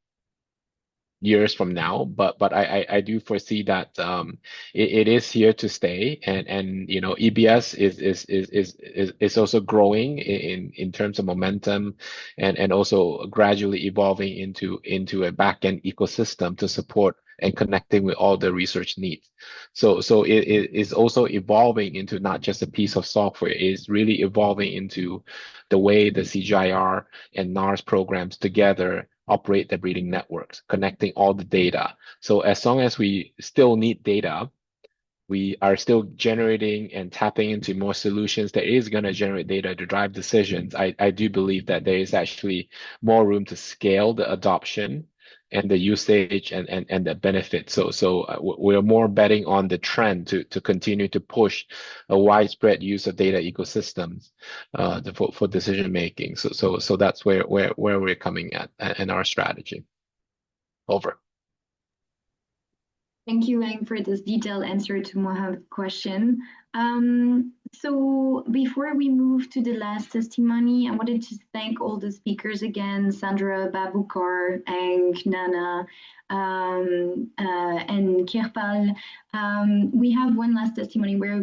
years from now, but I do foresee that it is here to stay, and you know EBS is also growing in terms of momentum, and also gradually evolving into a back-end ecosystem to support and connecting with all the research needs. So it is also evolving into not just a piece of software. It is really evolving into the way the CGIAR and NARS programs together operate the breeding networks, connecting all the data. So as long as we still need data, we are still generating and tapping into more solutions that is going to generate data to drive decisions. I do believe that there is actually more room to scale the adoption and the usage and the benefit. So we're more betting on the trend to continue to push a widespread use of data ecosystems for decision making. So that's where we're coming at in our strategy. Over. Thank you, Ang, for this detailed answer to Mohammed's question. So before we move to the last testimony, I wanted to thank all the speakers again, Sandra, Babukar, Ang, Nana, and Kirpal. We have one last testimony. We're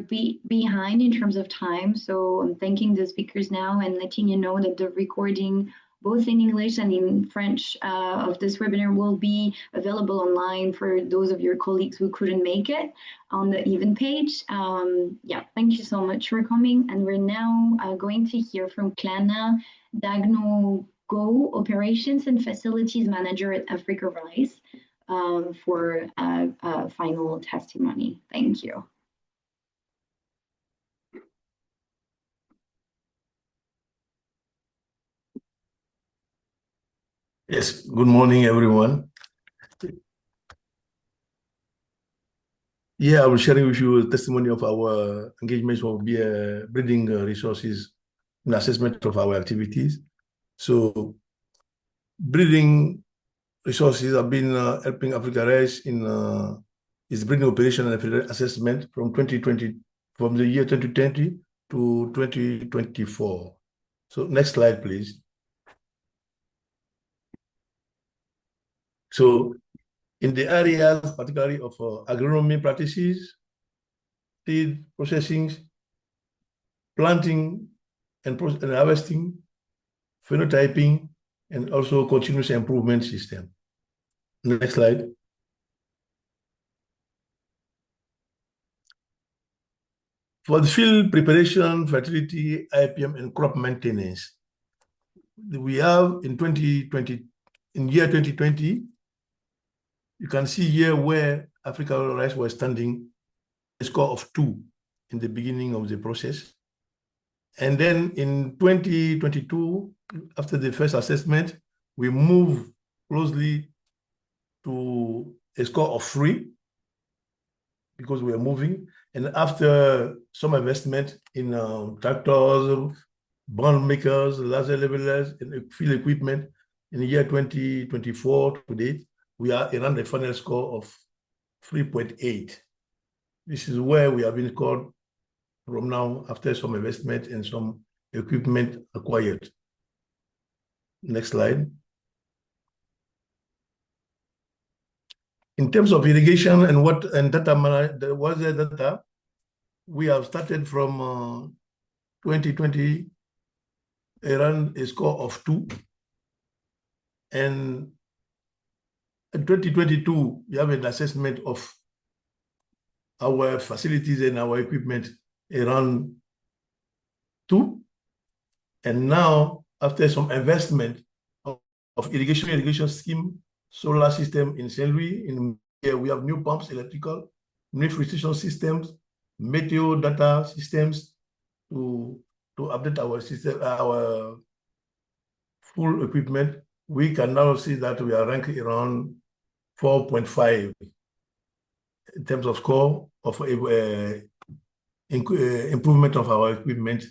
behind in terms of time, so I'm thanking the speakers now and letting you know that the recording both in English and in French of this webinar will be available online for those of your colleagues who couldn't make it on the event page. Yeah, thank you so much for coming. And we're now going to hear from Klana Dagno Go, Operations and Facilities Manager at AfricaRice, for a final testimony. Thank you. Yes, good morning, everyone. Yeah, I will share with you a testimony of our engagement of breeding resources and assessment of our activities. So, breeding resources have been helping AfricaRice in its breeding operation and assessment from the year 2020 to 2024. So, next slide, please. So, in the areas, particularly of agronomy practices, seed processing, planting and harvesting, phenotyping, and also continuous improvement system. Next slide. For the field preparation, fertility, IPM, and crop maintenance, we have in year 2020, you can see here where AfricaRice was standing, a score of 2 in the beginning of the process. And then in 2022, after the first assessment, we moved closely to a score of 3 because we are moving. And after some investment in tractors, brand makers, laser levelers, and field equipment in the year 2024 to date, we are around a final score of 3.8. This is where we have been scored from now after some investment and some equipment acquired. Next slide. In terms of irrigation and data, there was a data. We have started from 2020 around a score of 2. And in 2022, we have an assessment of our facilities and our equipment around 2. And now, after some investment of irrigation scheme, solar system in Saint Louis, here we have new pumps, electrical, new filtration systems, meteo data systems to update our system, our full equipment. We can now see that we are ranking around 4.5 in terms of score of improvement of our equipment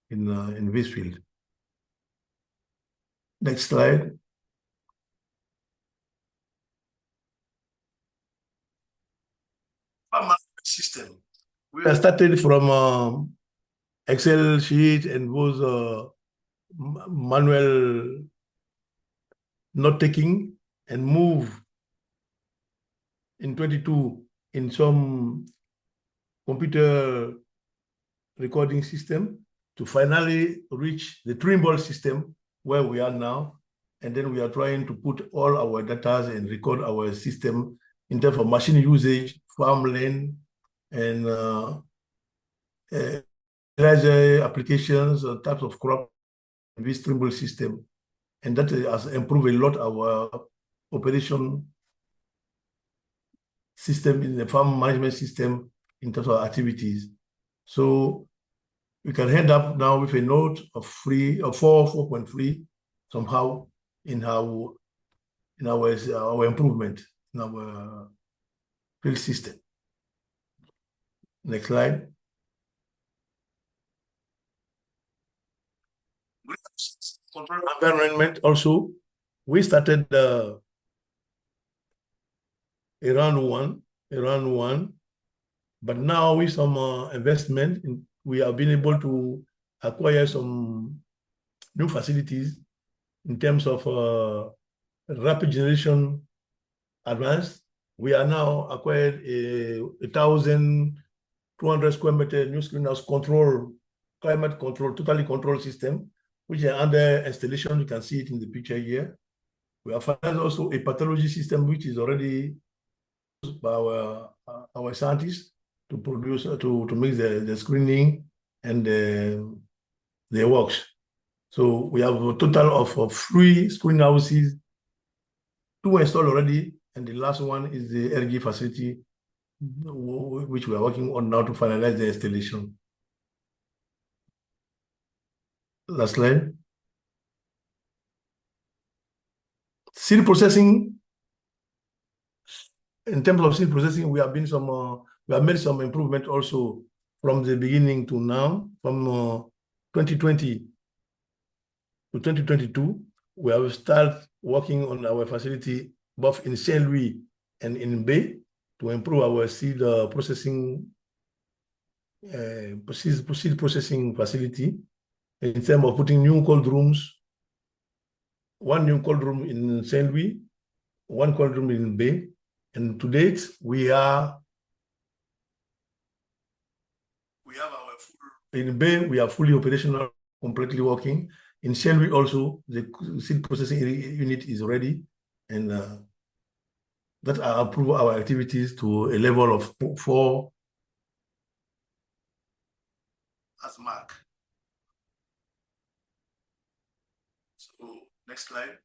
in this field. Next slide. System. We have started from Excel sheet and those manual note taking and move in 22 in some computer recording system to finally reach the Trimble system where we are now. And then we are trying to put all our data and record our system in terms of machine usage, farmland, and applications, types of crop in this Trimble system. and that has improved a lot our operation system in the farm management system in terms of activities. So we can end up now with a note of 4.3 somehow in our improvement in our field system. Next slide. Control environment also, we started around one, but now with some investment, we have been able to acquire some new facilities in terms of rapid generation advanced. We are now acquired a 1,200 square meter new greenhouse climate control, totally controlled system, which is under installation. You can see it in the picture here. We have found also a pathology system, which is already used by our scientists to produce, to make the screening and the works. So we have a total of 3 screen houses, 2 installed already, and the last one is the RG facility, which we are working on now to finalize the installation. Last slide. Seed processing. In terms of seed processing, we have made some improvement also from the beginning to now. From 2020 to 2022, we have started working on our facility both in Saint Louis and in Bay to improve our seed processing facility in terms of putting new cold rooms, 1 new cold room in Saint Louis, 1 cold room in Bay, and to date we have in Bay we are fully operational, completely working. In Saint Louis also the seed processing unit is ready, and that approve our activities to a level of 4 as mark. So next slide.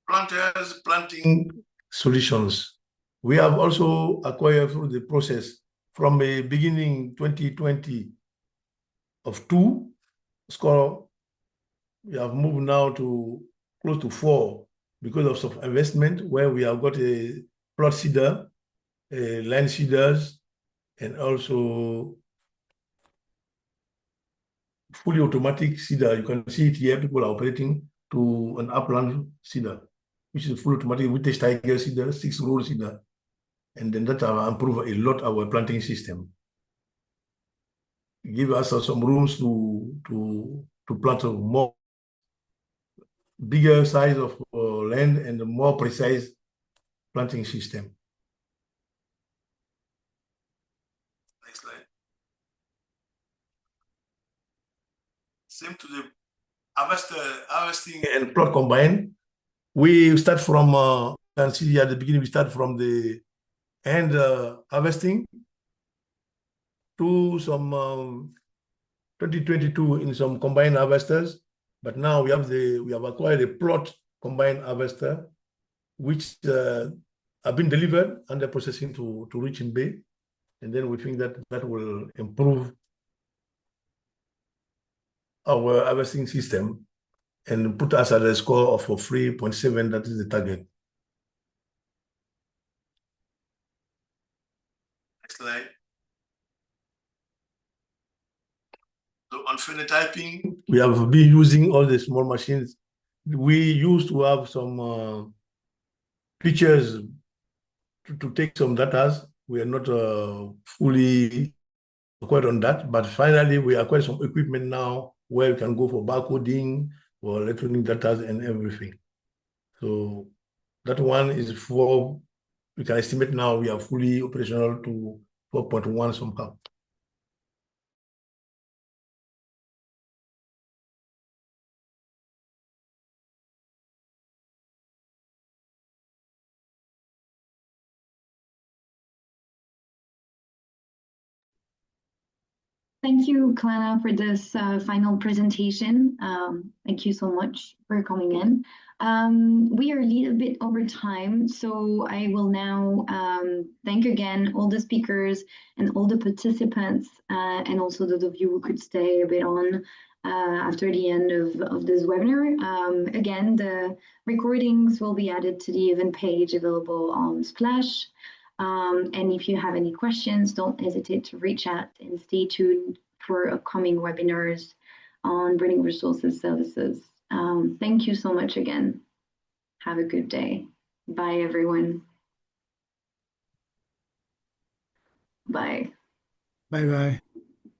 Planters planting solutions. We have also acquired through the process from a beginning 2020 of 2 score. We have moved now to close to 4 because of some investment where we have got a plot seeder, a line seeders, and also fully automatic seeder. You can see it here. People are operating to an upland seeder, which is full automatic with the Tiger seeder, 6-row seeder. And then that will improve a lot our planting system. Give us some rooms to plant a more bigger size of land and a more precise planting system. Next slide. Same to the harvesting and plot combine. We start from, you can see at the beginning, we start from the end harvesting to some 2022 in some combined harvesters, but now we have acquired a plot combined harvester, which have been delivered under processing to reach in Bay, and then we think that will improve our harvesting system and put us at a score of 3.7. That is the target. Next slide. So on phenotyping, we have been using all the small machines. We used to have some pictures to take some data. We are not fully acquired on that, but finally we acquired some equipment now where we can go for barcoding, for electronic data and everything. So that one is we can estimate now we are fully operational to 4.1 somehow. Thank you, Kalana, for this final presentation. Thank you so much for coming in. We are a little bit over time, so I will now thank again all the speakers and all the participants, and also those of you who could stay a bit on after the end of this webinar. Again, the recordings will be added to the event page available on Splash. And if you have any questions, don't hesitate to reach out and stay tuned for upcoming webinars on breeding resources services. Thank you so much again. Have a good day. Bye, everyone. Bye. Bye-bye.